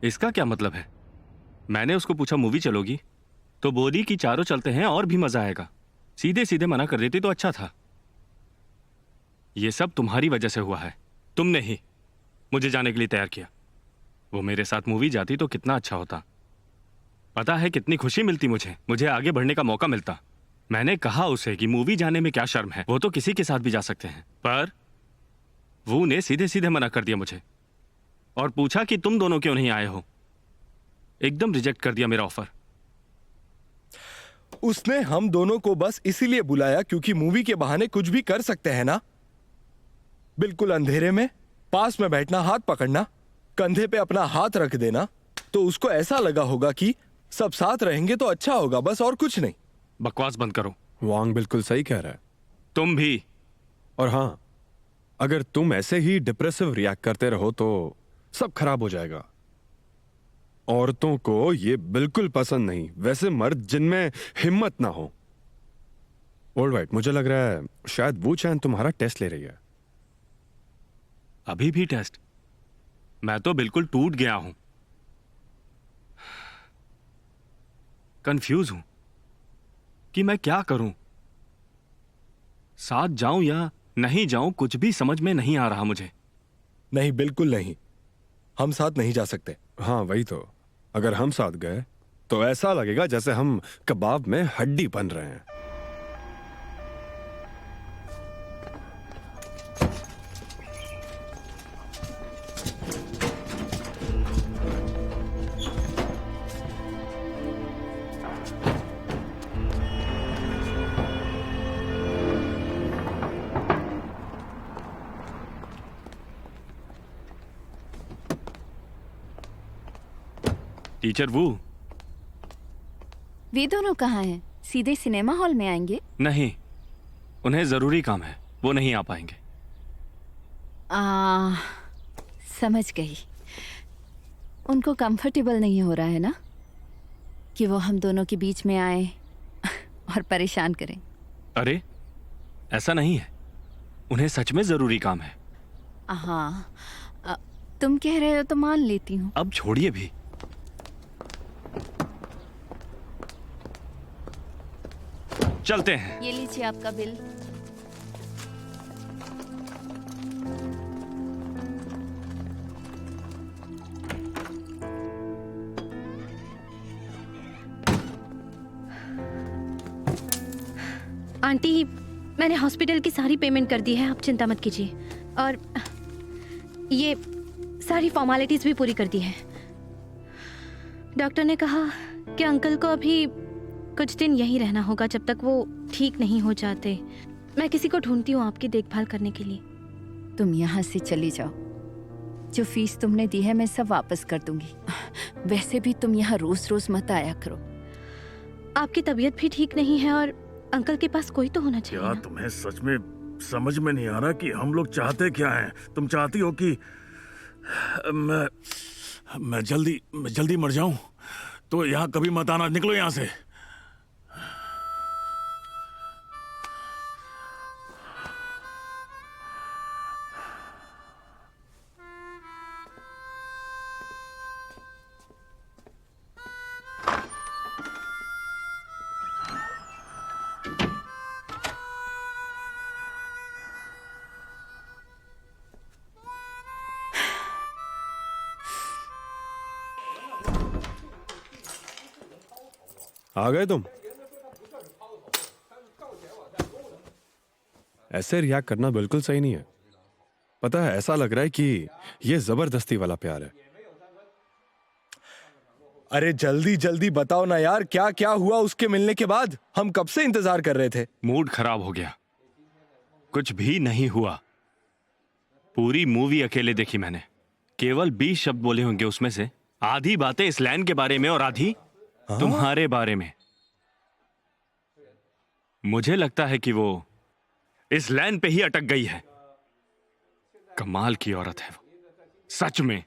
इसका क्या मतलब है? मैंने उसको पूछा मूवी चलोगी तो बोली कि चारों चलते हैं और भी मजा आएगा। सीधे सीधे मना कर देती तो अच्छा था। ये सब तुम्हारी वजह से हुआ है। तुमने ही मुझे जाने के लिए तैयार किया। वो मेरे साथ मूवी जाती तो कितना अच्छा होता। पता है कितनी खुशी मिलती मुझे आगे बढ़ने का मौका मिलता। मैंने कहा उसे कि मूवी जाने में क्या शर्म है, वो तो किसी के साथ भी जा सकते हैं। पर वो ने सीधे सीधे मना कर दिया मुझे और पूछा कि तुम दोनों क्यों नहीं आए हो। एकदम रिजेक्ट कर दिया मेरा ऑफर। उसने हम दोनों को बस इसीलिए बुलाया क्योंकि मूवी के बहाने कुछ भी कर सकते हैं ना। बिल्कुल अंधेरे में पास में बैठना, हाथ पकड़ना, कंधे पे अपना हाथ रख देना, तो उसको ऐसा लगा होगा कि सब साथ रहेंगे तो अच्छा होगा, बस और कुछ नहीं। बकवास बंद करो। वांग बिल्कुल सही कह रहा है। तुम भी। और हाँ, अगर तुम ऐसे ही डिप्रेसिव रिएक्ट करते रहो तो सब खराब हो जाएगा। औरतों को ये बिल्कुल पसंद नहीं, वैसे मर्द जिनमें हिम्मत ना हो। ऑलराइट, मुझे लग रहा है शायद वो चैन तुम्हारा टेस्ट ले रही है। अभी भी टेस्ट? मैं तो बिल्कुल टूट गया हूं, कंफ्यूज हूं कि मैं क्या करूं। साथ जाऊं या नहीं जाऊं कुछ भी समझ में नहीं आ रहा मुझे। नहीं, बिल्कुल नहीं, हम साथ नहीं जा सकते। हाँ वही तो, अगर हम साथ गए तो ऐसा लगेगा जैसे हम कबाब में हड्डी बन रहे हैं। टीचर वो वे दोनों कहाँ हैं? सीधे सिनेमा हॉल में आएंगे? नहीं, उन्हें जरूरी काम है, वो नहीं आ पाएंगे। समझ गई। उनको कंफर्टेबल नहीं हो रहा है ना कि वो हम दोनों के बीच में आए और परेशान करें। अरे ऐसा नहीं है, उन्हें सच में जरूरी काम है। हाँ, तुम कह रहे हो तो मान लेती हूँ। अब छोड़िए भी। चलते हैं। ये लीजिए आपका बिल। आंटी, मैंने हॉस्पिटल की सारी पेमेंट कर दी है, आप चिंता मत कीजिए। और ये सारी फॉर्मेलिटीज भी पूरी कर दी है। डॉक्टर ने कहा कि अंकल को अभी कुछ दिन यहीं रहना होगा जब तक वो ठीक नहीं हो जाते। मैं किसी को ढूंढती हूँ आपकी देखभाल करने के लिए। तुम यहाँ से चली जाओ, जो फीस तुमने दी है मैं सब वापस कर दूंगी। वैसे भी तुम यहाँ रोज रोज मत आया करो। आपकी तबीयत भी ठीक नहीं है और अंकल के पास कोई तो होना चाहिए क्या ना? तुम्हें सच में समझ में नहीं आ रहा कि हम लोग चाहते क्या हैं? तुम चाहती हो कि मैं जल्दी मर जाऊं? तो यहाँ कभी मत आना, निकलो यहाँ से। आ गए तुम? ऐसे रिएक्ट करना बिल्कुल सही नहीं है। पता है, ऐसा लग रहा है कि ये जबरदस्ती वाला प्यार है। अरे जल्दी जल्दी बताओ ना यार, क्या क्या हुआ उसके मिलने के बाद? हम कब से इंतजार कर रहे थे। मूड खराब हो गया, कुछ भी नहीं हुआ। पूरी मूवी अकेले देखी मैंने। केवल 20 शब्द बोले होंगे, उसमें से आधी बातें इस लैंड के बारे में और आधी तुम्हारे बारे में। मुझे लगता है कि वो इस लैंड पे ही अटक गई है। कमाल की औरत है वो, सच में।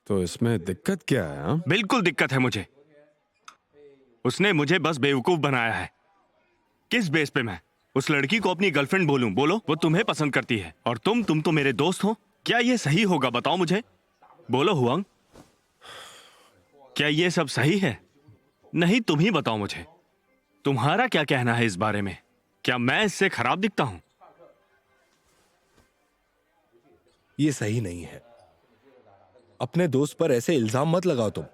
तो इसमें दिक्कत क्या है? हाँ? बिल्कुल दिक्कत है मुझे। उसने मुझे बस बेवकूफ बनाया है। किस बेस पे मैं उस लड़की को अपनी गर्लफ्रेंड बोलूं? बोलो, वो तुम्हें पसंद करती है और तुम तो मेरे दोस्त हो। क्या ये सही होगा? बताओ मुझे। बोलो हुआंग, क्या ये सब सही है? नहीं, तुम ही बताओ मुझे, तुम्हारा क्या कहना है इस बारे में? क्या मैं इससे खराब दिखता हूं? ये सही नहीं है। अपने दोस्त पर ऐसे इल्जाम मत लगाओ तुम।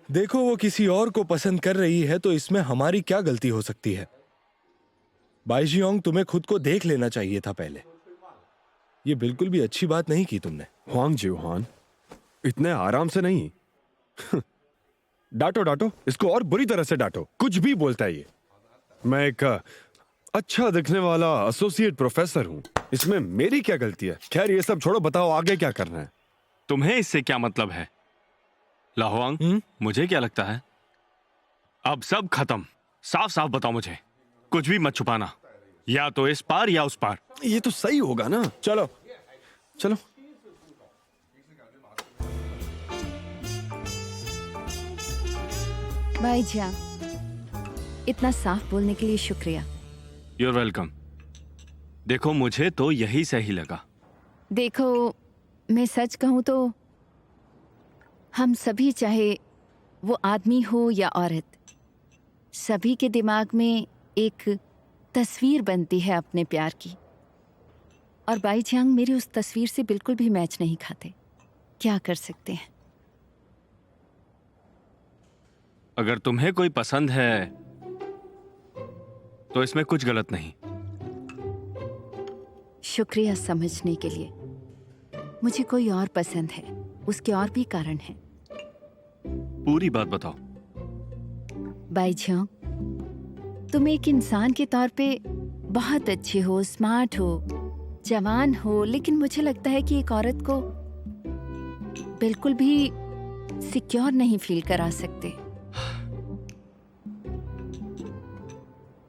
देखो, वो किसी और को पसंद कर रही है तो इसमें हमारी क्या गलती हो सकती है? बाईजियोंग, तुम्हें खुद को देख लेना चाहिए था पहले। ये बिल्कुल भी अच्छी बात नहीं की तुमने। हुआंग जियोहान, इतने आराम से नहीं। डांटो डांटो इसको, और बुरी तरह से डांटो। कुछ भी बोलता है ये। मैं एक अच्छा दिखने वाला एसोसिएट प्रोफेसर हूं, इसमें मेरी क्या गलती है? खैर ये सब छोड़ो, बताओ आगे क्या करना है? तुम्हें इससे क्या मतलब है? लाहुआंग, मुझे क्या लगता है, अब सब खत्म। साफ साफ बताओ मुझे, कुछ भी मत छुपाना, या तो इस पार या उस पार। ये तो सही होगा ना? चलो चलो। बाईजियांग, इतना साफ बोलने के लिए शुक्रिया। You're welcome. देखो, मुझे तो यही सही लगा। देखो, मैं सच कहूं तो हम सभी, चाहे वो आदमी हो या औरत, सभी के दिमाग में एक तस्वीर बनती है अपने प्यार की। और बाईजियांग मेरी उस तस्वीर से बिल्कुल भी मैच नहीं खाते। क्या कर सकते हैं? अगर तुम्हें कोई पसंद है तो इसमें कुछ गलत नहीं। शुक्रिया समझने के लिए। मुझे कोई और पसंद है, उसके और भी कारण हैं। पूरी बात बताओ। बाईजियांग, तुम एक इंसान के तौर पे बहुत अच्छे हो, स्मार्ट हो, जवान हो, लेकिन मुझे लगता है कि एक औरत को बिल्कुल भी सिक्योर नहीं फील करा सकते।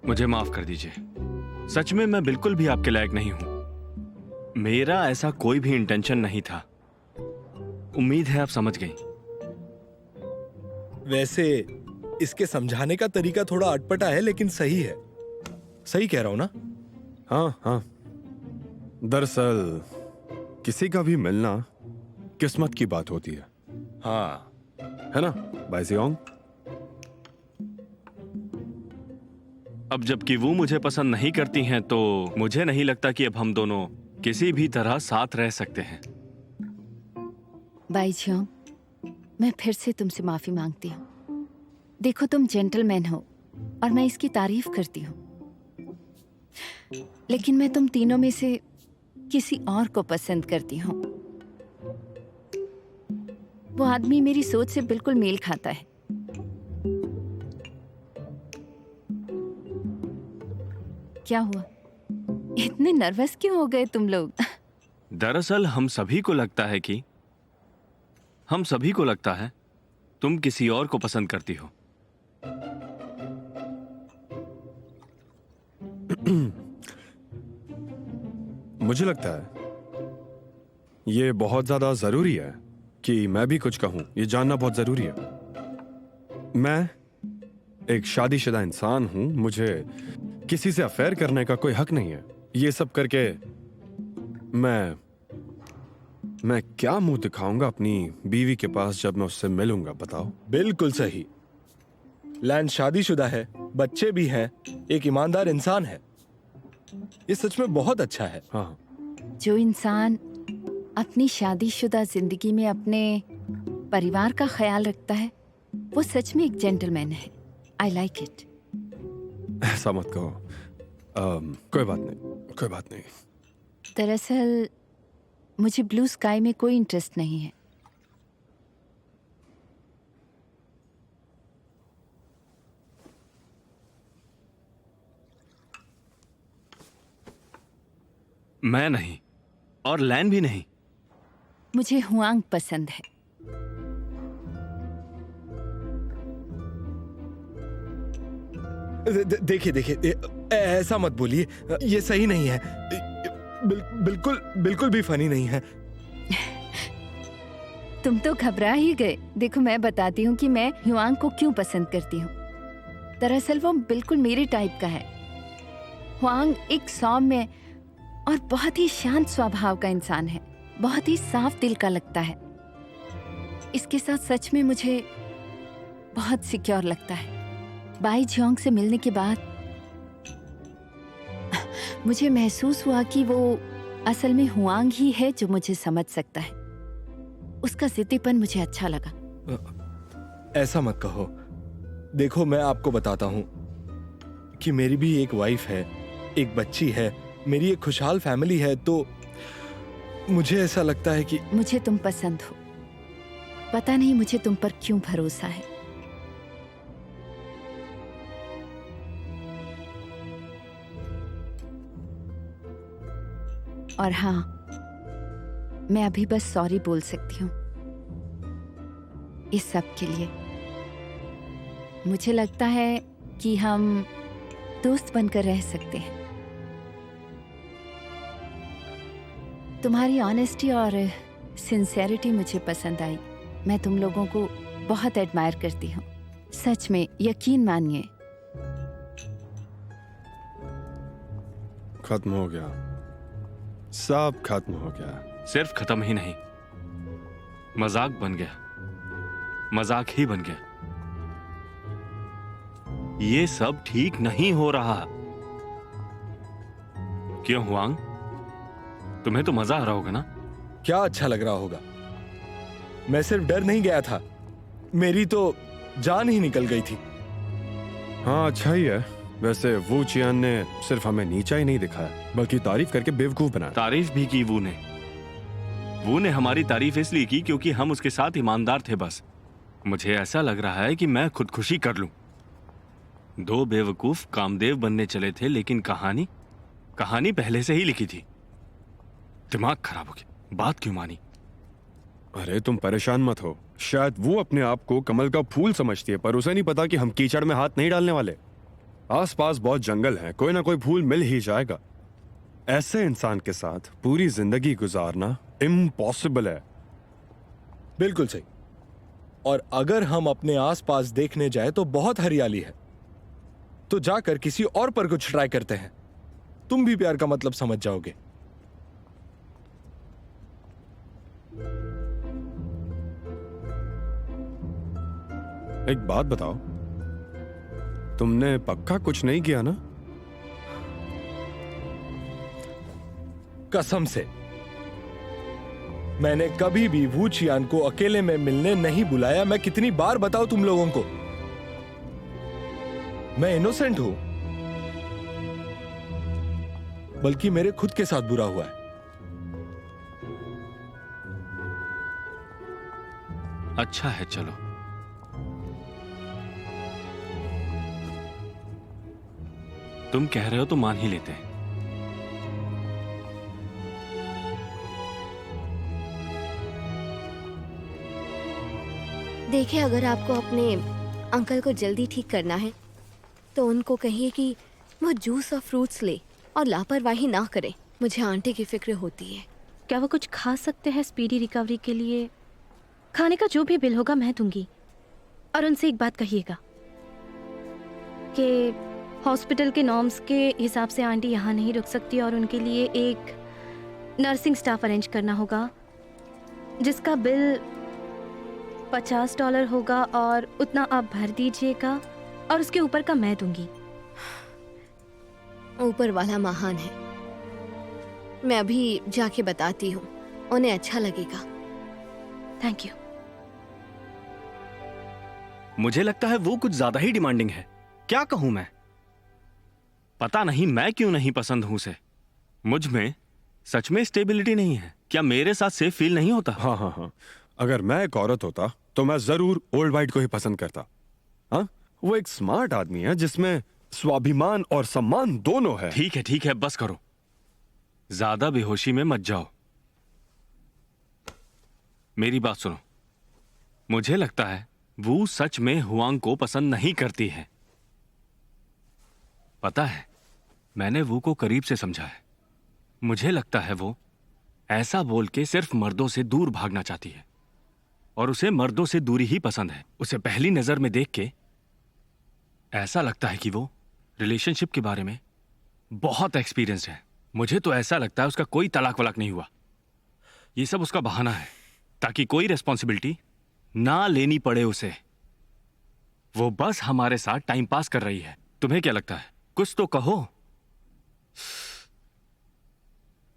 मुझे माफ कर दीजिए, सच में मैं बिल्कुल भी आपके लायक नहीं हूं। मेरा ऐसा कोई भी इंटेंशन नहीं था। उम्मीद है आप समझ गई। वैसे इसके समझाने का तरीका थोड़ा अटपटा है, लेकिन सही है। सही कह रहा हूं ना? हाँ हाँ, दरअसल किसी का भी मिलना किस्मत की बात होती है। हाँ, है ना बाईजियांग? अब जबकि वो मुझे पसंद नहीं करती हैं, तो मुझे नहीं लगता कि अब हम दोनों किसी भी तरह साथ रह सकते हैं। बाईजियांग, मैं फिर से तुमसे माफी मांगती हूँ। देखो, तुम जेंटलमैन हो और मैं इसकी तारीफ करती हूँ, लेकिन मैं तुम तीनों में से किसी और को पसंद करती हूँ। वो आदमी मेरी सोच से बिल्कुल मेल खाता है। क्या हुआ? इतने नर्वस क्यों हो गए तुम लोग? दरअसल हम सभी को लगता है तुम किसी और को पसंद करती हो। मुझे लगता है ये बहुत ज्यादा जरूरी है कि मैं भी कुछ कहूं। ये जानना बहुत जरूरी है। मैं एक शादीशुदा इंसान हूं, मुझे किसी से अफेयर करने का कोई हक नहीं है। ये सब करके मैं क्या मुंह दिखाऊंगा अपनी बीवी के पास जब मैं उससे मिलूंगा? बताओ। बिल्कुल सही। लैंड शादीशुदा है, बच्चे भी हैं, एक ईमानदार इंसान है। ये सच में बहुत अच्छा है। हाँ, जो इंसान अपनी शादीशुदा जिंदगी में अपने परिवार का ख्याल रखता है, वो सच में एक जेंटलमैन है। I like it. ऐसा मत कहो। कोई बात नहीं, कोई बात नहीं। दरअसल मुझे ब्लू स्काई में कोई इंटरेस्ट नहीं है। मैं नहीं, और लैन भी नहीं। मुझे हुआंग पसंद है। देखिए देखिए, ऐसा मत बोलिए, ये सही नहीं है। बिल्कुल भी फनी नहीं है। तुम तो घबरा ही गए। देखो, मैं बताती हूँ कि मैं हुआंग को क्यों पसंद करती हूँ। दरअसल वो बिल्कुल मेरे टाइप का है। हुआंग एक सौम्य और बहुत ही शांत स्वभाव का इंसान है। बहुत ही साफ दिल का लगता है। इसके साथ सच में मुझे बहुत सिक्योर लगता है। बाई जियोंग से मिलने के बाद मुझे महसूस हुआ कि वो असल में हुआंग ही है जो मुझे समझ सकता है। उसका जिद्दीपन मुझे अच्छा लगा। ऐसा मत कहो। देखो, मैं आपको बताता हूं कि मेरी भी एक वाइफ है, एक बच्ची है, मेरी एक खुशहाल फैमिली है, तो मुझे ऐसा लगता है कि मुझे तुम पसंद हो। पता नहीं मुझे तुम पर क्यों भरोसा है। और हाँ, मैं अभी बस सॉरी बोल सकती हूँ इस सब के लिए। मुझे लगता है कि हम दोस्त बनकर रह सकते हैं। तुम्हारी ऑनेस्टी और सिंसेरिटी मुझे पसंद आई। मैं तुम लोगों को बहुत एडमायर करती हूँ, सच में, यकीन मानिए। खत्म हो गया, सब खत्म हो गया। सिर्फ खत्म ही नहीं, मजाक बन गया, मजाक ही बन गया। ये सब ठीक नहीं हो रहा। क्यों हुआंग, तुम्हें तो मजा आ रहा होगा ना? क्या अच्छा लग रहा होगा। मैं सिर्फ डर नहीं गया था, मेरी तो जान ही निकल गई थी। हाँ, अच्छा ही है। वैसे वू चियान ने सिर्फ हमें नीचा ही नहीं दिखाया, बल्कि तारीफ करके बेवकूफ बनाया। तारीफ भी की वो ने हमारी तारीफ इसलिए की क्योंकि हम उसके साथ ईमानदार थे। बस मुझे ऐसा लग रहा है कि मैं खुदकुशी कर लूं। दो बेवकूफ कामदेव बनने चले थे, लेकिन कहानी पहले से ही लिखी थी। दिमाग खराब हो गया, बात क्यों मानी? अरे तुम परेशान मत हो। शायद वो अपने आप को कमल का फूल समझती है, पर उसे नहीं पता कि हम कीचड़ में हाथ नहीं डालने वाले। आसपास बहुत जंगल है, कोई ना कोई फूल मिल ही जाएगा। ऐसे इंसान के साथ पूरी जिंदगी गुजारना इम्पॉसिबल है। बिल्कुल सही। और अगर हम अपने आसपास देखने जाए तो बहुत हरियाली है, तो जाकर किसी और पर कुछ ट्राई करते हैं, तुम भी प्यार का मतलब समझ जाओगे। एक बात बताओ, तुमने पक्का कुछ नहीं किया ना? कसम से मैंने कभी भी वू चियान को अकेले में मिलने नहीं बुलाया। मैं कितनी बार बताऊं तुम लोगों को, मैं इनोसेंट हूं, बल्कि मेरे खुद के साथ बुरा हुआ है। अच्छा है, चलो। तुम कह रहे हो तो मान ही लेते हैं। देखिए, अगर आपको अपने अंकल को जल्दी ठीक करना है तो उनको कहिए कि वो जूस और फ्रूट्स ले और लापरवाही ना करें। मुझे आंटी की फिक्र होती है। क्या वो कुछ खा सकते हैं स्पीडी रिकवरी के लिए? खाने का जो भी बिल होगा मैं दूंगी। और उनसे एक बात कहिएगा कि हॉस्पिटल के नॉर्म्स के हिसाब से आंटी यहाँ नहीं रुक सकती और उनके लिए एक नर्सिंग स्टाफ अरेंज करना होगा जिसका बिल $50 होगा, और उतना आप भर दीजिएगा और उसके ऊपर का मैं दूंगी। ऊपर वाला महान है। मैं अभी जाके बताती हूँ, उन्हें अच्छा लगेगा। Thank you. मुझे लगता है वो कुछ ज्यादा ही डिमांडिंग है। क्या कहूं मैं? पता नहीं मैं क्यों नहीं पसंद हूं उसे। मुझ में सच में स्टेबिलिटी नहीं है। क्या मेरे साथ सेफ फील नहीं होता? हाँ हाँ हाँ, अगर मैं एक औरत होता तो मैं जरूर ओल्ड वाइट को ही पसंद करता। हाँ, वो एक स्मार्ट आदमी है जिसमें स्वाभिमान और सम्मान दोनों है। ठीक है, बस करो। ज्यादा बेहोशी में मत जाओ। मेरी बात सुनो। मुझे लगता है वो सच में हुआंग को पसंद नहीं करती है। पता है, मैंने वो को करीब से समझा है। मुझे लगता है वो ऐसा बोल के सिर्फ मर्दों से दूर भागना चाहती है, और उसे मर्दों से दूरी ही पसंद है। उसे पहली नजर में देख के ऐसा लगता है कि वो रिलेशनशिप के बारे में बहुत एक्सपीरियंस्ड है। मुझे तो ऐसा लगता है उसका कोई तलाक वलाक नहीं हुआ। ये सब उसका बहाना है ताकि कोई रिस्पॉन्सिबिलिटी ना लेनी पड़े उसे। वो बस हमारे साथ टाइम पास कर रही है। तुम्हें क्या लगता है? कुछ तो कहो।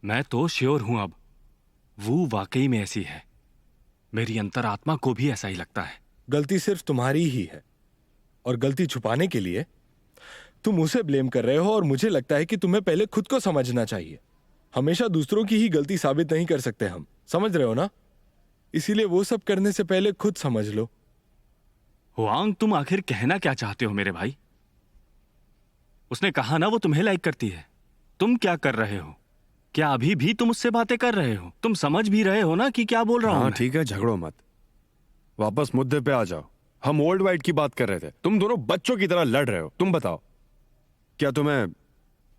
मैं तो श्योर हूं अब, वो वाकई में ऐसी है। मेरी अंतरात्मा को भी ऐसा ही लगता है। गलती सिर्फ तुम्हारी ही है, और गलती छुपाने के लिए तुम उसे ब्लेम कर रहे हो, और मुझे लगता है कि तुम्हें पहले खुद को समझना चाहिए। हमेशा दूसरों की ही गलती साबित नहीं कर सकते हम, समझ रहे हो ना? इसीलिए वो सब करने से पहले खुद समझ लो। हुआंग, तुम आखिर कहना क्या चाहते हो मेरे भाई? उसने कहा ना वो तुम्हें लाइक करती है। तुम क्या कर रहे हो? क्या अभी भी तुम उससे बातें कर रहे हो? तुम समझ भी रहे हो ना कि क्या बोल रहा हूं हाँ मैं? ठीक है, झगड़ो मत, वापस मुद्दे पे आ जाओ। हम वर्ल्ड वाइड की बात कर रहे थे, तुम दोनों बच्चों की तरह लड़ रहे हो। तुम बताओ, क्या तुम्हें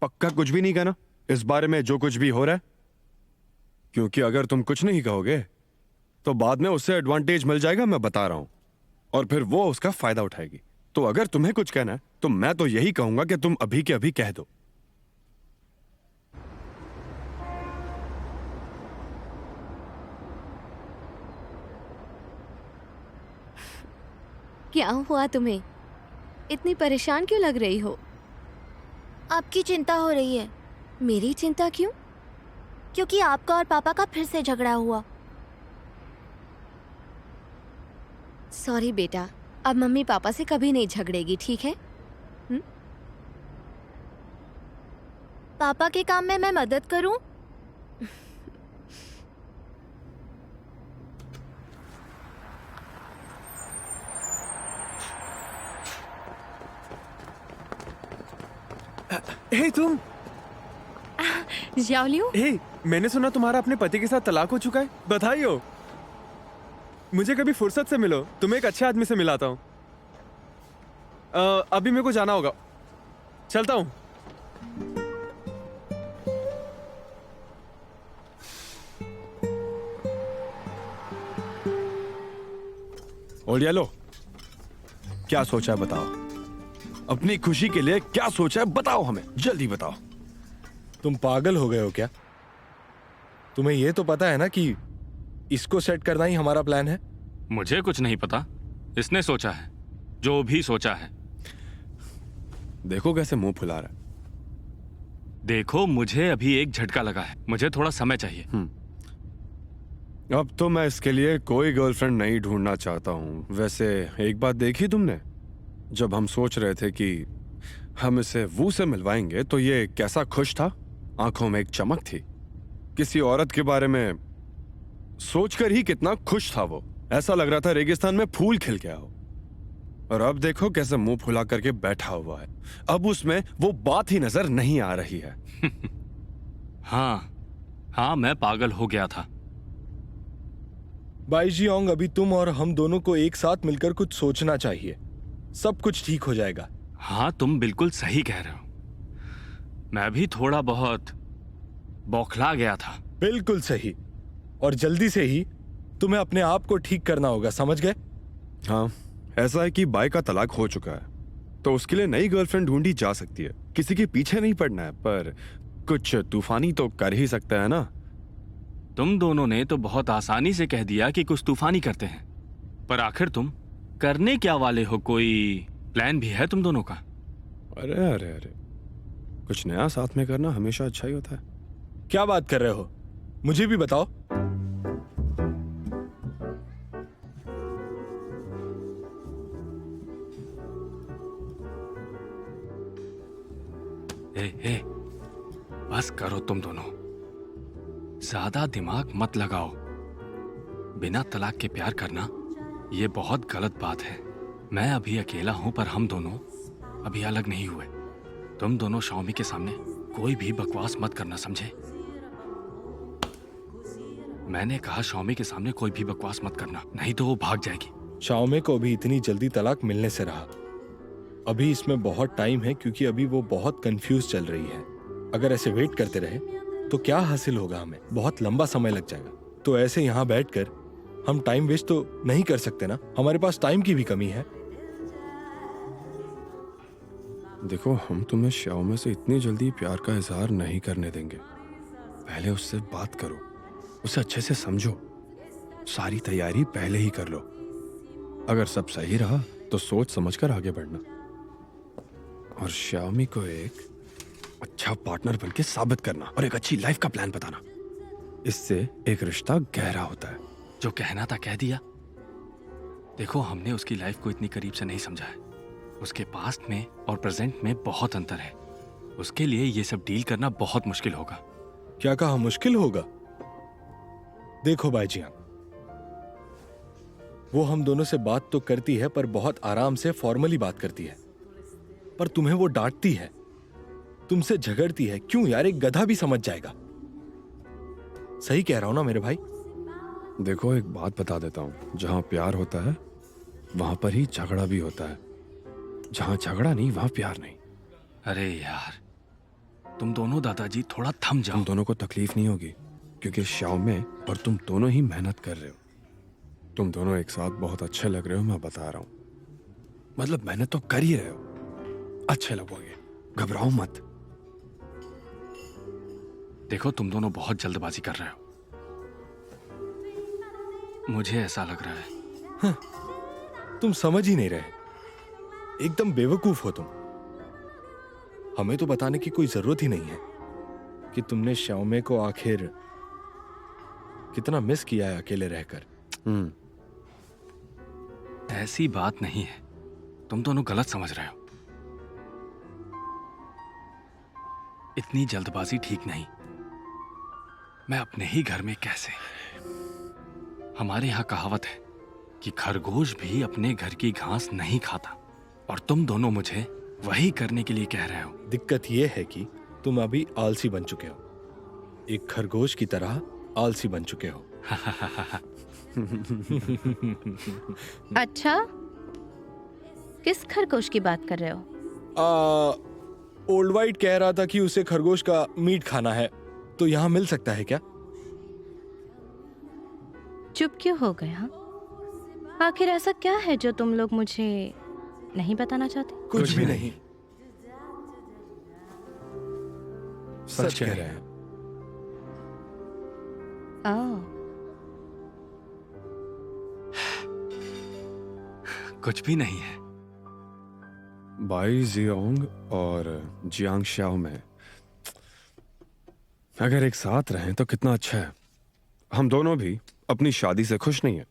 पक्का कुछ भी नहीं कहना इस बारे में जो कुछ भी हो रहा है? क्योंकि अगर तुम कुछ नहीं कहोगे तो बाद में उससे एडवांटेज मिल जाएगा, मैं बता रहा हूं, और फिर वो उसका फायदा उठाएगी। तो अगर तुम्हें कुछ कहना है तो मैं तो यही कहूंगा कि तुम अभी के अभी कह दो। क्या हुआ तुम्हें? इतनी परेशान क्यों लग रही हो? आपकी चिंता हो रही है। मेरी चिंता क्यों? क्योंकि आपका और पापा का फिर से झगड़ा हुआ। सॉरी बेटा, अब मम्मी पापा से कभी नहीं झगड़ेगी, ठीक है? पापा के काम में मैं मदद करूं? हे तुम, जाओलियो, हे, मैंने सुना तुम्हारा अपने पति के साथ तलाक हो चुका है। बधाई हो। मुझे कभी फुर्सत से मिलो, तुम्हें एक अच्छे आदमी से मिलाता हूँ। अभी मेरे को जाना होगा, चलता हूँ। ओलियालो, क्या सोचा है बताओ? अपनी खुशी के लिए क्या सोचा है बताओ, हमें जल्दी बताओ। तुम पागल हो गए हो क्या? तुम्हें यह तो पता है ना कि इसको सेट करना ही हमारा प्लान है। मुझे कुछ नहीं पता, इसने सोचा है जो भी सोचा है। देखो कैसे मुंह फुला रहा है। देखो, मुझे अभी एक झटका लगा है, मुझे थोड़ा समय चाहिए। अब तो मैं इसके लिए कोई गर्लफ्रेंड नहीं ढूंढना चाहता हूं। वैसे एक बात देखी तुमने, जब हम सोच रहे थे कि हम इसे वू से मिलवाएंगे तो ये कैसा खुश था, आंखों में एक चमक थी। किसी औरत के बारे में सोचकर ही कितना खुश था वो, ऐसा लग रहा था रेगिस्तान में फूल खिल गया हो। और अब देखो कैसे मुंह फुला करके बैठा हुआ है। अब उसमें वो बात ही नजर नहीं आ रही है। हाँ, मैं पागल हो गया था। बाईजियोंग, अभी तुम और हम दोनों को एक साथ मिलकर कुछ सोचना चाहिए, सब कुछ ठीक हो जाएगा। हाँ, तुम बिल्कुल सही कह रहे हो। मैं भी थोड़ा बहुत बौखला गया था। बिल्कुल सही, और जल्दी से ही तुम्हें अपने आप को ठीक करना होगा, समझ गए? हाँ, ऐसा है कि बाई का तलाक हो चुका है तो उसके लिए नई गर्लफ्रेंड ढूंढी जा सकती है। किसी के पीछे नहीं पड़ना है, पर कुछ तूफानी तो कर ही सकता है ना। तुम दोनों ने तो बहुत आसानी से कह दिया कि कुछ तूफानी करते हैं, पर आखिर तुम करने क्या वाले हो? कोई प्लान भी है तुम दोनों का? अरे अरे अरे, कुछ नया साथ में करना हमेशा अच्छा ही होता है। क्या बात कर रहे हो? मुझे भी बताओ। ए, बस करो तुम दोनों, ज्यादा दिमाग मत लगाओ। बिना तलाक के प्यार करना ये बहुत गलत बात है। मैं अभी अकेला हूं, पर हम दोनों अभी अलग नहीं हुए। तुम दोनों शाओमी के सामने कोई भी बकवास मत करना, समझे? मैंने कहा शाओमी के सामने कोई भी बकवास मत करना, नहीं तो वो भाग जाएगी। शाओमी को अभी इतनी जल्दी तलाक मिलने से रहा। अभी इसमें बहुत टाइम है, क्योंकि अभी वो बहुत कंफ्यूज चल रही है। अगर ऐसे वेट करते रहे तो क्या हासिल होगा? हमें बहुत लंबा समय लग जाएगा। तो ऐसे यहाँ बैठकर हम टाइम वेस्ट तो नहीं कर सकते ना, हमारे पास टाइम की भी कमी है। देखो, हम तुम्हें शाओमी से इतनी जल्दी प्यार का इजहार नहीं करने देंगे। पहले उससे बात करो, उसे अच्छे से समझो, सारी तैयारी पहले ही कर लो। अगर सब सही रहा तो सोच समझकर आगे बढ़ना और श्यामी को एक अच्छा पार्टनर बनके साबित करना और एक अच्छी लाइफ का प्लान बताना। इससे एक रिश्ता गहरा होता है। जो कहना था कह दिया। देखो, हमने उसकी लाइफ को इतनी करीब से नहीं समझा है। उसके पास्ट में और प्रेजेंट में बहुत अंतर है। उसके लिए ये सब डील करना बहुत मुश्किल होगा। क्या कहा मुश्किल होगा? देखो भाईजियान, वो हम दोनों से बात तो करती है पर बहुत आराम से फॉर्मली बात करती है। पर तुम्हें वो डांटती है, तुमसे झगड़ती है। क्यों यार, एक गधा भी समझ जाएगा। सही कह रहा हूं ना मेरे भाई? देखो, एक बात बता देता हूं, जहां प्यार होता है वहां पर ही झगड़ा भी होता है। जहां झगड़ा नहीं वहां प्यार नहीं। अरे यार, तुम दोनों दादाजी थोड़ा थम जाओ। तुम दोनों को तकलीफ नहीं होगी क्योंकि श्यामे और तुम दोनों ही मेहनत कर रहे हो। तुम दोनों एक साथ बहुत अच्छे लग रहे हो, मैं बता रहा हूं। मतलब मेहनत तो कर ही रहे हो, अच्छे लगोगे, घबराओ मत। देखो, तुम दोनों बहुत जल्दबाजी कर रहे हो। मुझे ऐसा लग रहा है। तुम समझ ही नहीं रहे, एकदम बेवकूफ हो तुम। हमें तो बताने की कोई जरूरत ही नहीं है कि तुमने श्यामे को आखिर कितना मिस किया है अकेले रहकर। ऐसी बात नहीं है, तुम दोनों गलत समझ रहे हो। इतनी जल्दबाजी ठीक नहीं। मैं अपने ही घर में कैसे? हमारे यहां कहावत है कि खरगोश भी अपने घर की घास नहीं खाता, और तुम दोनों मुझे वही करने के लिए कह रहे हो। दिक्कत यह है कि तुम अभी आलसी बन चुके हो, एक खरगोश की तरह आलसी बन चुके हो। अच्छा, किस खरगोश की बात कर रहे हो? ओल्ड वाइट कह रहा था कि उसे खरगोश का मीट खाना है, तो यहाँ मिल सकता है क्या? चुप क्यों हो गया? आखिर ऐसा क्या है जो तुम लोग मुझे नहीं बताना चाहते? कुछ भी नहीं। सच कह रहे हैं। ओह, कुछ भी नहीं है। बाई जियोंग और जियांग श्याओ में अगर एक साथ रहें तो कितना अच्छा है। हम दोनों भी अपनी शादी से खुश नहीं है,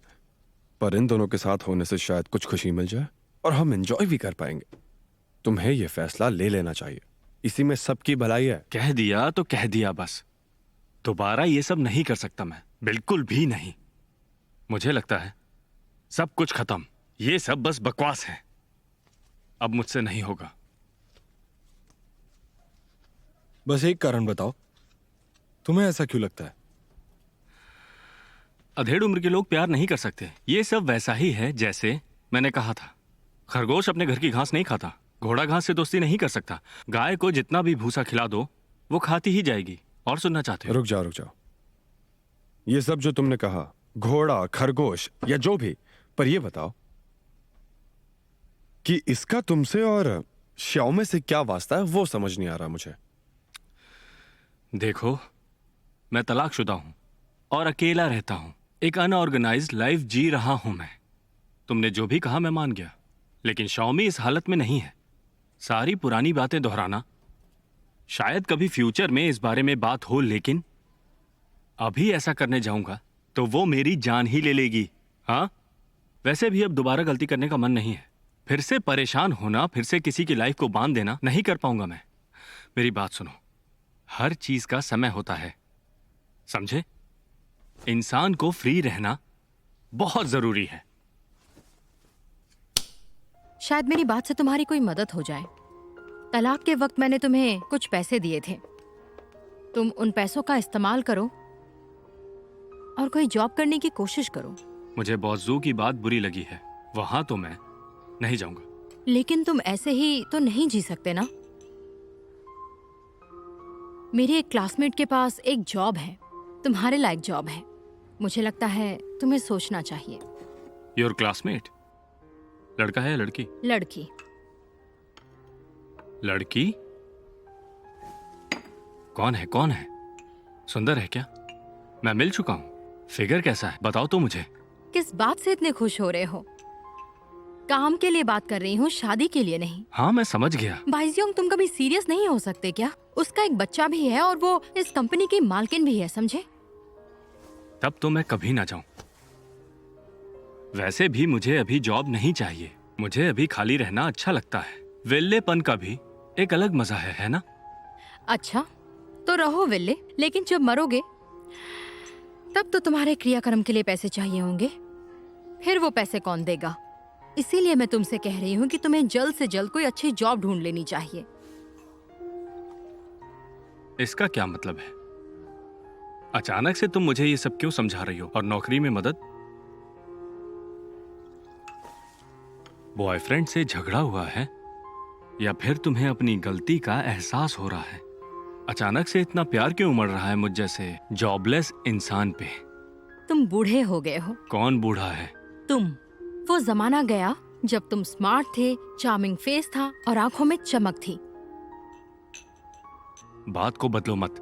पर इन दोनों के साथ होने से शायद कुछ खुशी मिल जाए और हम एंजॉय भी कर पाएंगे। तुम्हें यह फैसला ले लेना चाहिए, इसी में सबकी भलाई है। कह दिया तो कह दिया बस। दोबारा ये सब नहीं कर सकता मैं, बिल्कुल भी नहीं। मुझे लगता है सब कुछ खत्म। ये सब बस बकवास है। अब मुझसे नहीं होगा। बस एक कारण बताओ, तुम्हें ऐसा क्यों लगता है? अधेड़ उम्र के लोग प्यार नहीं कर सकते। ये सब वैसा ही है जैसे मैंने कहा था, खरगोश अपने घर की घास नहीं खाता, घोड़ा घास से दोस्ती नहीं कर सकता। गाय को जितना भी भूसा खिला दो वो खाती ही जाएगी। और सुनना चाहते हो? रुक जाओ। ये सब जो तुमने कहा, घोड़ा, खरगोश या जो भी, पर ये बताओ कि इसका तुमसे और श्याओमे से क्या वास्ता है, वो समझ नहीं आ रहा मुझे। देखो, मैं तलाकशुदा हूं और अकेला रहता हूं। एक अनऑर्गेनाइज्ड लाइफ जी रहा हूं मैं। तुमने जो भी कहा मैं मान गया, लेकिन शाओमी इस हालत में नहीं है। सारी पुरानी बातें दोहराना, शायद कभी फ्यूचर में इस बारे में बात हो, लेकिन अभी ऐसा करने जाऊंगा तो वो मेरी जान ही ले लेगी। हाँ, वैसे भी अब दोबारा गलती करने का मन नहीं है। फिर से परेशान होना, फिर से किसी की लाइफ को बांध देना नहीं कर पाऊंगा मैं। मेरी बात सुनो, हर चीज का समय होता है, समझे? इंसान को फ्री रहना बहुत जरूरी है। शायद मेरी बात से तुम्हारी कोई मदद हो जाए। तलाक के वक्त मैंने तुम्हें कुछ पैसे दिए थे, तुम उन पैसों का इस्तेमाल करो और कोई जॉब करने की कोशिश करो। मुझे बॉज़ू की बात बुरी लगी है, वहां तो मैं नहीं जाऊंगा। लेकिन तुम ऐसे ही तो नहीं जी सकते ना। मेरी एक क्लासमेट के पास एक जॉब है, तुम्हारे लायक जॉब है। मुझे लगता है तुम्हें सोचना चाहिए। Your classmate? लड़का है या लड़की? लड़की। लड़की? कौन है? कौन है? सुंदर है क्या? मैं मिल चुका हूं। फिगर कैसा है बताओ तो मुझे। किस बात से इतने खुश हो रहे हो? काम के लिए बात कर रही हूँ, शादी के लिए नहीं। हाँ मैं समझ गया। बाइजियोंग, तुम कभी सीरियस नहीं हो सकते क्या? उसका एक बच्चा भी है और वो इस कंपनी की मालकिन भी है, समझे? तब तो मैं कभी ना जाऊं। वैसे भी मुझे अभी जॉब नहीं चाहिए। मुझे अभी खाली रहना अच्छा लगता है। वेल्लेपन का भी एक अलग मजा है ना? अच्छा, तो रहो विल्ले, लेकिन जब मरोगे तब तो तुम्हारे क्रियाक्रम के लिए पैसे चाहिए होंगे। फिर वो पैसे कौन देगा? इसीलिए मैं तुमसे कह रही हूँ कि तुम्हें जल्द से जल्द कोई अच्छी जॉब ढूंढ लेनी चाहिए। इसका क्या मतलब है? अचानक से तुम मुझे ये सब क्यों समझा रही हो? और नौकरी में मदद? बॉयफ्रेंड से झगड़ा हुआ है या फिर तुम्हें अपनी गलती का एहसास हो रहा है? अचानक से इतना प्यार क्यों उमड़ रहा है मुझ जैसे जॉबलेस इंसान पे? तुम बूढ़े हो गए हो। कौन बूढ़ा है? तुम। वो जमाना गया जब तुम स्मार्ट थे, चार्मिंग फेस था और आंखों में चमक थी। बात को बदलो मत,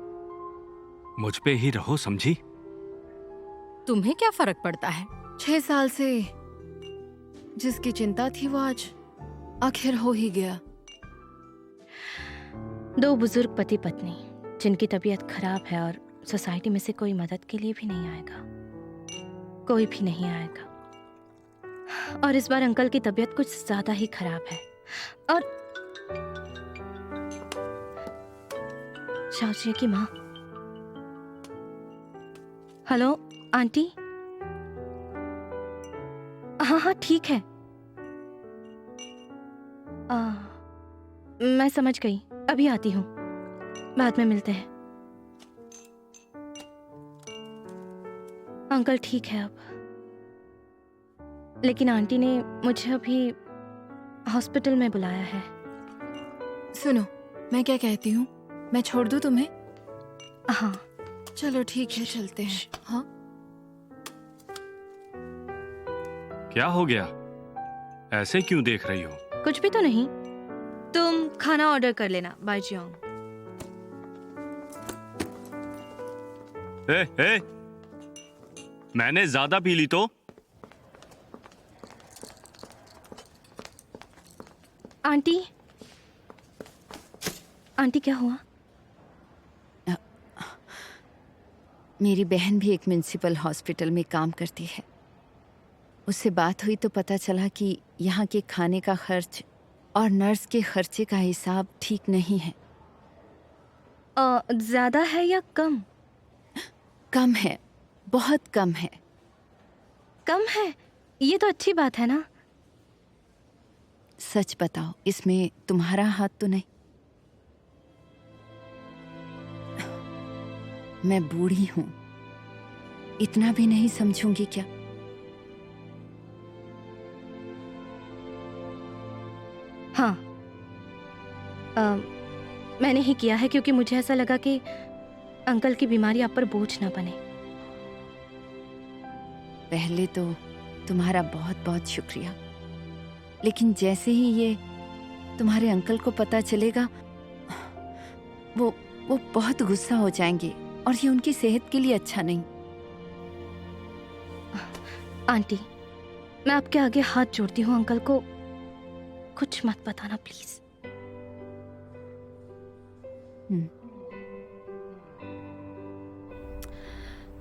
मुझ पे ही रहो, समझी? तुम्हें क्या फर्क पड़ता है? 6 साल से जिसकी चिंता थी वो आज आखिर हो ही गया। 2 बुजुर्ग पति पत्नी जिनकी तबीयत खराब है और सोसाइटी में से कोई मदद के लिए भी नहीं आएगा। कोई भी नहीं आएगा। और इस बार अंकल की तबीयत कुछ ज्यादा ही खराब है। और शाओजिया की माँ। Hello aunty. हाँ हाँ ठीक है। मैं समझ गई, अभी आती हूँ, बाद में मिलते हैं। अंकल ठीक है अब, लेकिन आंटी ने मुझे अभी हॉस्पिटल में बुलाया है। सुनो, मैं क्या कहती हूँ, मैं छोड़ दूँ तुम्हें? हाँ चलो ठीक है, चलते हैं। हाँ क्या हो गया? ऐसे क्यों देख रही हो? कुछ भी तो नहीं। तुम खाना ऑर्डर कर लेना, बाइजियोंग। ए, मैंने ज्यादा पी ली तो? आंटी, आंटी क्या हुआ? मेरी बहन भी एक म्युनिसिपल हॉस्पिटल में काम करती है। उससे बात हुई तो पता चला कि यहाँ के खाने का खर्च और नर्स के खर्चे का हिसाब ठीक नहीं है। ज्यादा है या कम? कम है, बहुत कम है। कम है? ये तो अच्छी बात है ना। सच बताओ, इसमें तुम्हारा हाथ तो नहीं? मैं बूढ़ी हूं, इतना भी नहीं समझूंगी क्या? हाँ, मैंने ही किया है क्योंकि मुझे ऐसा लगा कि अंकल की बीमारी आप पर बोझ ना बने। पहले तो तुम्हारा बहुत बहुत शुक्रिया, लेकिन जैसे ही ये तुम्हारे अंकल को पता चलेगा वो बहुत गुस्सा हो जाएंगे और ये उनकी सेहत के लिए अच्छा नहीं। आंटी, मैं आपके आगे हाथ जोड़ती हूँ, अंकल को कुछ मत बताना प्लीज।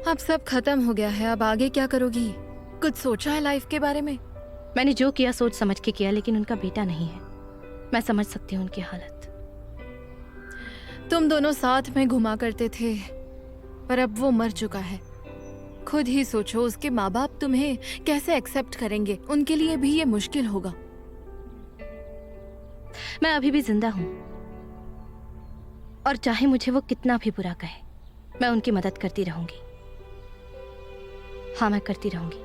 अब सब खत्म हो गया है, अब आगे क्या करोगी? कुछ सोचा है लाइफ के बारे में? मैंने जो किया सोच समझ के किया, लेकिन उनका बेटा नहीं है। मैं समझ सकती हूँ उनकी हालत। तुम दोनों साथ में घुमा करते थे, पर अब वो मर चुका है। खुद ही सोचो, उसके माँ बाप तुम्हें कैसे एक्सेप्ट करेंगे? उनके लिए भी ये मुश्किल होगा। मैं अभी भी जिंदा हूँ और चाहे मुझे वो कितना भी बुरा कहे, मैं उनकी मदद करती रहूंगी। हाँ, मैं करती रहूंगी।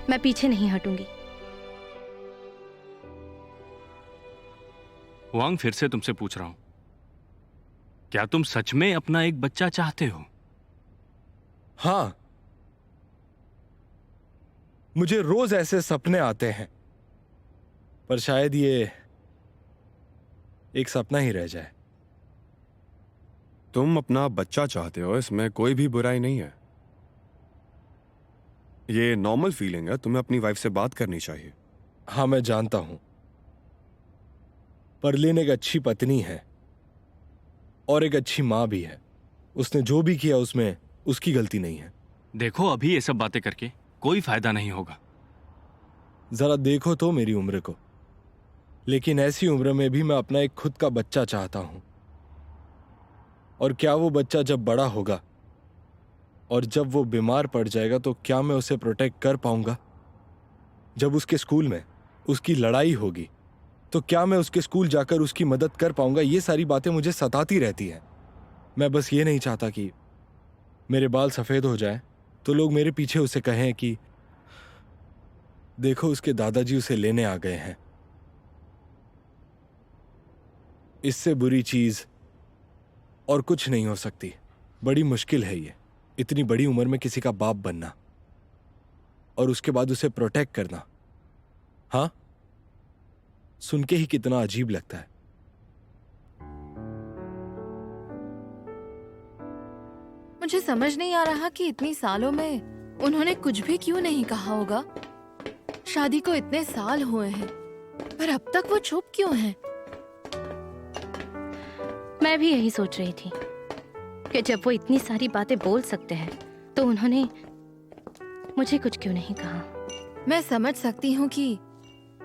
मैं पीछे नहीं हटूंगी। वांग, फिर से तुमसे पूछ रहा हूं, क्या तुम सच में अपना एक बच्चा चाहते हो? हाँ, मुझे रोज ऐसे सपने आते हैं, पर शायद ये एक सपना ही रह जाए। तुम अपना बच्चा चाहते हो, इसमें कोई भी बुराई नहीं है। ये नॉर्मल फीलिंग है, तुम्हें अपनी वाइफ से बात करनी चाहिए। हाँ, मैं जानता हूं। परलीन एक अच्छी पत्नी है और एक अच्छी मां भी है। उसने जो भी किया उसमें उसकी गलती नहीं है। देखो, अभी ये सब बातें करके कोई फायदा नहीं होगा। जरा देखो तो मेरी उम्र को। लेकिन ऐसी उम्र में भी मैं अपना एक खुद का बच्चा चाहता हूं। और क्या वो बच्चा जब बड़ा होगा और जब वो बीमार पड़ जाएगा तो क्या मैं उसे प्रोटेक्ट कर पाऊंगा? जब उसके स्कूल में उसकी लड़ाई होगी तो क्या मैं उसके स्कूल जाकर उसकी मदद कर पाऊंगा? ये सारी बातें मुझे सताती रहती हैं। मैं बस ये नहीं चाहता कि मेरे बाल सफेद हो जाएं तो लोग मेरे पीछे उसे कहें कि देखो, उसके दादाजी उसे लेने आ गए हैं। इससे बुरी चीज और कुछ नहीं हो सकती। बड़ी मुश्किल है ये, इतनी बड़ी उम्र में किसी का बाप बनना और उसके बाद उसे प्रोटेक्ट करना। हाँ, सुन के ही कितना अजीब लगता है। मुझे समझ नहीं आ रहा कि इतनी सालों में उन्होंने कुछ भी क्यों नहीं कहा होगा। शादी को इतने साल हुए हैं पर अब तक वो चुप क्यों हैं? मैं भी यही सोच रही थी कि जब वो इतनी सारी बातें बोल सकते हैं तो उन्होंने मुझे कुछ क्यों नहीं कहा। मैं समझ सकती हूँ कि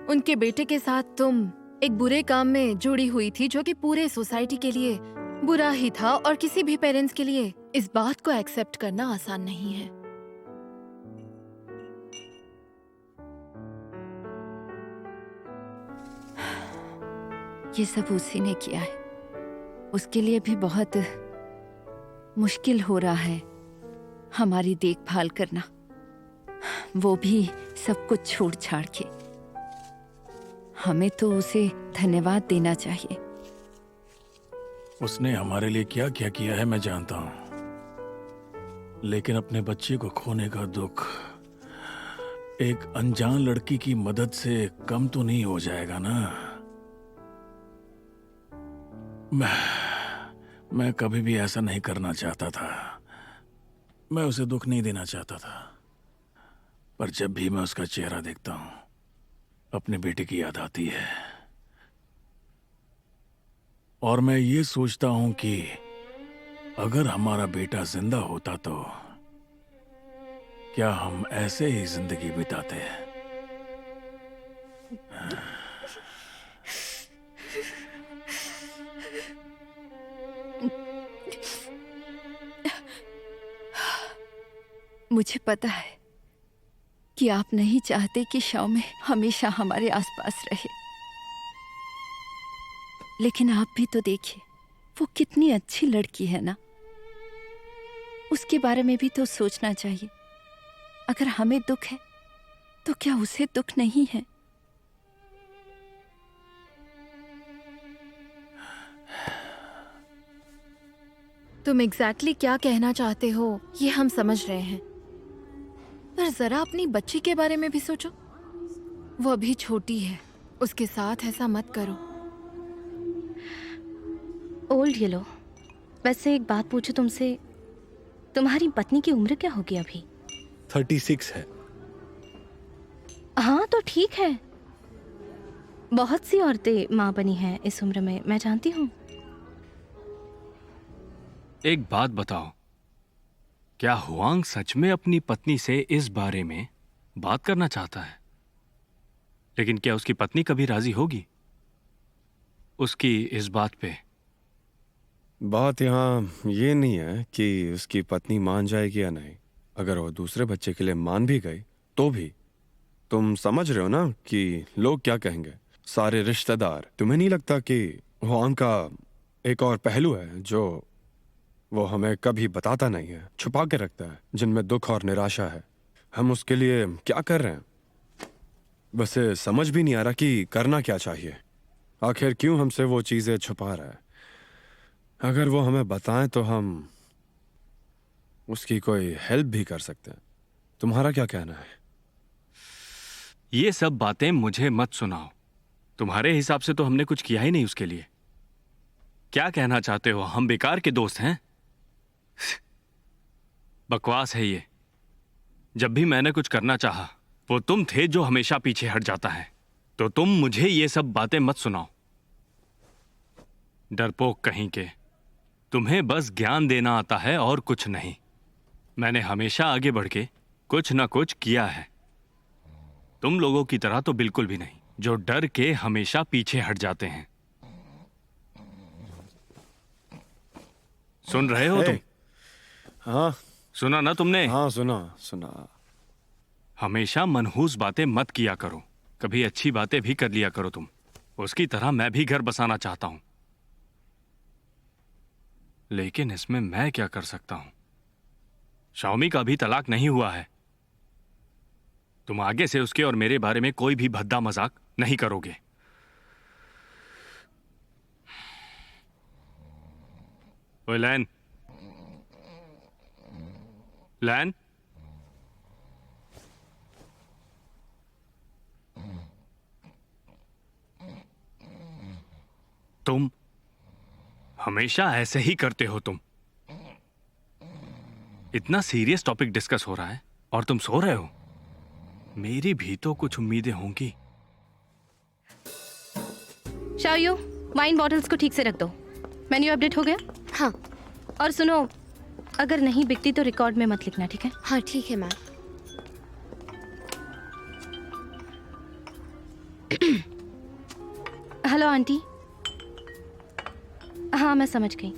उनके बेटे के साथ तुम एक बुरे काम में जुड़ी हुई थी जो कि पूरे सोसाइटी के लिए बुरा ही था और किसी भी पेरेंट्स के लिए इस बात को एक्सेप्ट करना आसान नहीं है। ये सब उसी ने किया है। उसके लिए भी बहुत मुश्किल हो रहा है हमारी देखभाल करना, वो भी सब कुछ छोड़ छाड़ के। हमें तो उसे धन्यवाद देना चाहिए। उसने हमारे लिए क्या क्या किया है मैं जानता हूं, लेकिन अपने बच्चे को खोने का दुख एक अनजान लड़की की मदद से कम तो नहीं हो जाएगा ना। मैं कभी भी ऐसा नहीं करना चाहता था। मैं उसे दुख नहीं देना चाहता था, पर जब भी मैं उसका चेहरा देखता हूं अपने बेटे की याद आती है। और मैं ये सोचता हूं कि अगर हमारा बेटा जिंदा होता तो क्या हम ऐसे ही जिंदगी बिताते हैं? मुझे पता है कि आप नहीं चाहते कि शौमे हमेशा हमारे आसपास रहे, लेकिन आप भी तो देखिए वो कितनी अच्छी लड़की है ना। उसके बारे में भी तो सोचना चाहिए। अगर हमें दुख है तो क्या उसे दुख नहीं है? तुम एग्जैक्टली क्या कहना चाहते हो ये हम समझ रहे हैं, पर जरा अपनी बच्ची के बारे में भी सोचो। वो अभी छोटी है, उसके साथ ऐसा मत करो। ओल्ड येलो, वैसे एक बात पूछूं तुमसे, तुम्हारी पत्नी की उम्र क्या होगी अभी? 36 है। हाँ तो ठीक है। बहुत सी औरतें माँ बनी हैं इस उम्र में, मैं जानती हूँ। एक बात बताओ, क्या हुआंग सच में अपनी पत्नी से इस बारे में बात करना चाहता है? लेकिन क्या उसकी पत्नी कभी राजी होगी उसकी इस बात पे? बात यहाँ ये नहीं है कि उसकी पत्नी मान जाएगी या नहीं। अगर वो दूसरे बच्चे के लिए मान भी गई तो भी तुम समझ रहे हो ना कि लोग क्या कहेंगे, सारे रिश्तेदार। तुम्हें नहीं लगता कि हुआंग का एक और पहलू है जो वो हमें कभी बताता नहीं है, छुपा के रखता है, जिनमें दुख और निराशा है? हम उसके लिए क्या कर रहे हैं? वैसे समझ भी नहीं आ रहा कि करना क्या चाहिए। आखिर क्यों हमसे वो चीजें छुपा रहा है? अगर वो हमें बताएं तो हम उसकी कोई हेल्प भी कर सकते हैं। तुम्हारा क्या कहना है? ये सब बातें मुझे मत सुनाओ। तुम्हारे हिसाब से तो हमने कुछ किया ही नहीं उसके लिए। क्या कहना चाहते हो, हम बेकार के दोस्त हैं? बकवास है ये। जब भी मैंने कुछ करना चाहा वो तुम थे जो हमेशा पीछे हट जाता है। तो तुम मुझे ये सब बातें मत सुनाओ। डरपोक कहीं के, तुम्हें बस ज्ञान देना आता है और कुछ नहीं। मैंने हमेशा आगे बढ़ के कुछ ना कुछ किया है। तुम लोगों की तरह तो बिल्कुल भी नहीं, जो डर के हमेशा पीछे हट जाते हैं। सुन रहे हो तुम? हाँ सुना ना तुमने? हाँ, सुना सुना। हमेशा मनहूस बातें मत किया करो, कभी अच्छी बातें भी कर लिया करो तुम। उसकी तरह मैं भी घर बसाना चाहता हूं, लेकिन इसमें मैं क्या कर सकता हूं? शाओमी का भी तलाक नहीं हुआ है। तुम आगे से उसके और मेरे बारे में कोई भी भद्दा मजाक नहीं करोगे। ओए लैन, लैन, तुम हमेशा ऐसे ही करते हो। तुम इतना सीरियस टॉपिक डिस्कस हो रहा है और तुम सो रहे हो। मेरी भी तो कुछ उम्मीदें होंगी। शाओयू, वाइन बॉटल्स को ठीक से रख दो। मेन्यू अपडेट हो गया? हाँ और सुनो, अगर नहीं बिकती तो रिकॉर्ड में मत लिखना, ठीक है? हाँ ठीक है मैम। Hello aunty. हाँ मैं समझ गई।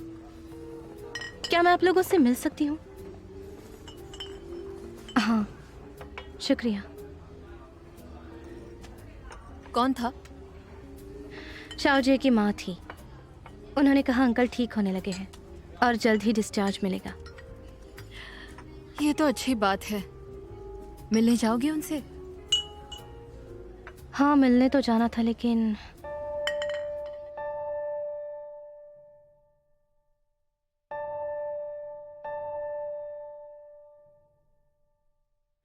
क्या मैं आप लोगों से मिल सकती हूँ? हाँ शुक्रिया। कौन था? शाओजे की माँ थी। उन्होंने कहा अंकल ठीक होने लगे हैं और जल्द ही डिस्चार्ज मिलेगा। ये तो अच्छी बात है। मिलने जाओगे उनसे? हाँ मिलने तो जाना था, लेकिन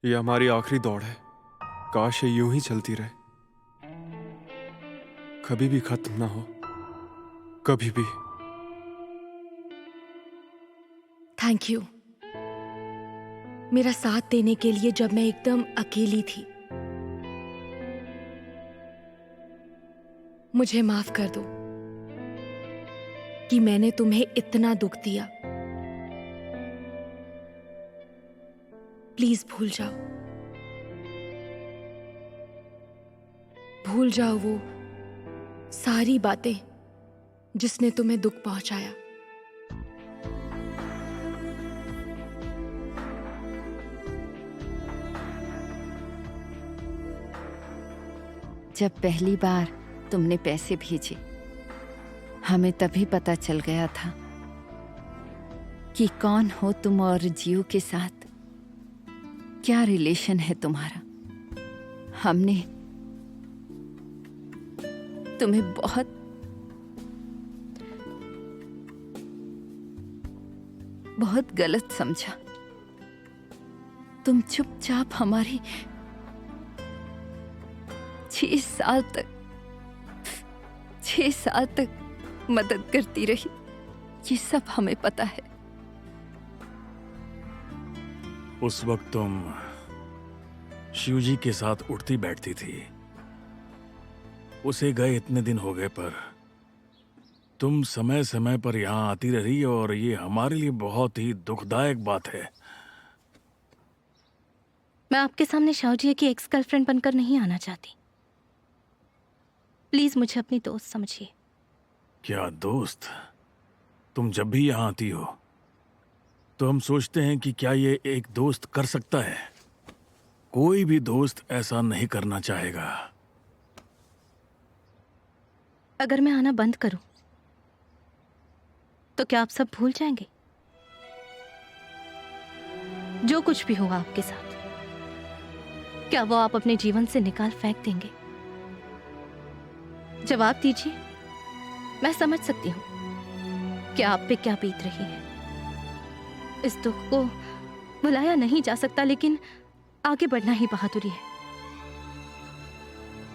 ये हमारी आखिरी दौड़ है। काश ये यूं ही चलती रहे, कभी भी खत्म ना हो, कभी भी। थैंक यू मेरा साथ देने के लिए जब मैं एकदम अकेली थी। मुझे माफ कर दो कि मैंने तुम्हें इतना दुख दिया। प्लीज भूल जाओ, भूल जाओ वो सारी बातें जिसने तुम्हें दुख पहुंचाया। जब पहली बार तुमने पैसे भेजे, हमें तभी पता चल गया था कि कौन हो तुम और जियो के साथ क्या रिलेशन है तुम्हारा। हमने तुम्हें बहुत गलत समझा। तुम चुपचाप हमारी 6 साल तक मदद करती रही। ये सब हमें पता है। उस वक्त तुम शिवजी के साथ उठती बैठती थी। उसे गए इतने दिन हो गए, पर तुम समय समय पर यहाँ आती रही और ये हमारे लिए बहुत ही दुखदायक बात है। मैं आपके सामने शाओजी की एक्स गर्लफ्रेंड बनकर नहीं आना चाहती। प्लीज मुझे अपनी दोस्त समझिए। क्या दोस्त? तुम जब भी यहाँ आती हो तो हम सोचते हैं कि क्या ये एक दोस्त कर सकता है। कोई भी दोस्त ऐसा नहीं करना चाहेगा। अगर मैं आना बंद करूं तो क्या आप सब भूल जाएंगे? जो कुछ भी हुआ आपके साथ, क्या वो आप अपने जीवन से निकाल फेंक देंगे? जवाब दीजिए। मैं समझ सकती हूं कि आप पे क्या बीत रही है। इस दुख को भुलाया नहीं जा सकता, लेकिन आगे बढ़ना ही बहादुरी है।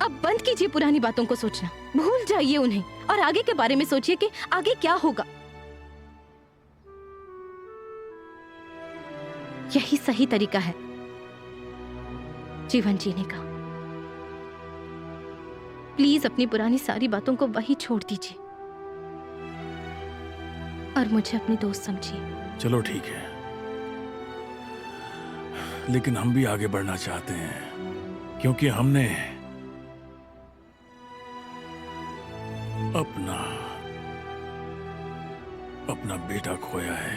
अब बंद कीजिए पुरानी बातों को सोचना, भूल जाइए उन्हें और आगे के बारे में सोचिए कि आगे क्या होगा। यही सही तरीका है जीवन जीने का। प्लीज अपनी पुरानी सारी बातों को वही छोड़ दीजिए और मुझे अपनी दोस्त समझिए। चलो ठीक है, लेकिन हम भी आगे बढ़ना चाहते हैं क्योंकि हमने अपना बेटा खोया है।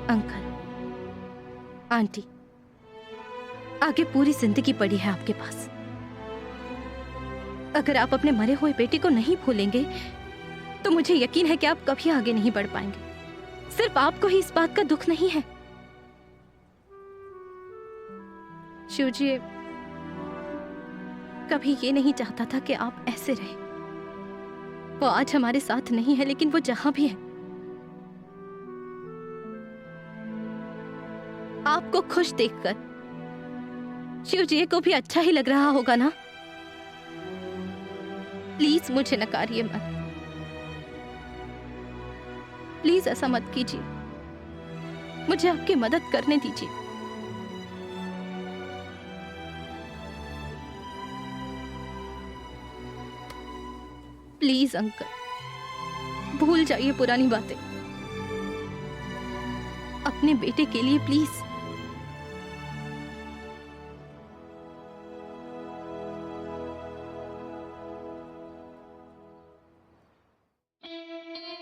अंकल, आंटी, आगे पूरी जिंदगी पड़ी है आपके पास। अगर आप अपने मरे हुए बेटे को नहीं भूलेंगे तो मुझे यकीन है कि आप कभी आगे नहीं बढ़ पाएंगे। सिर्फ आपको ही इस बात का दुख नहीं है। शिवजी कभी ये नहीं चाहता था कि आप ऐसे रहे। वो आज हमारे साथ नहीं है, लेकिन वो जहां भी है आपको खुश देखकर शिवजी को भी अच्छा ही लग रहा होगा ना। प्लीज मुझे नकारिए मत, प्लीज ऐसा मत कीजिए, मुझे आपकी मदद करने दीजिए। प्लीज अंकल, भूल जाइए पुरानी बातें। अपने बेटे के लिए प्लीज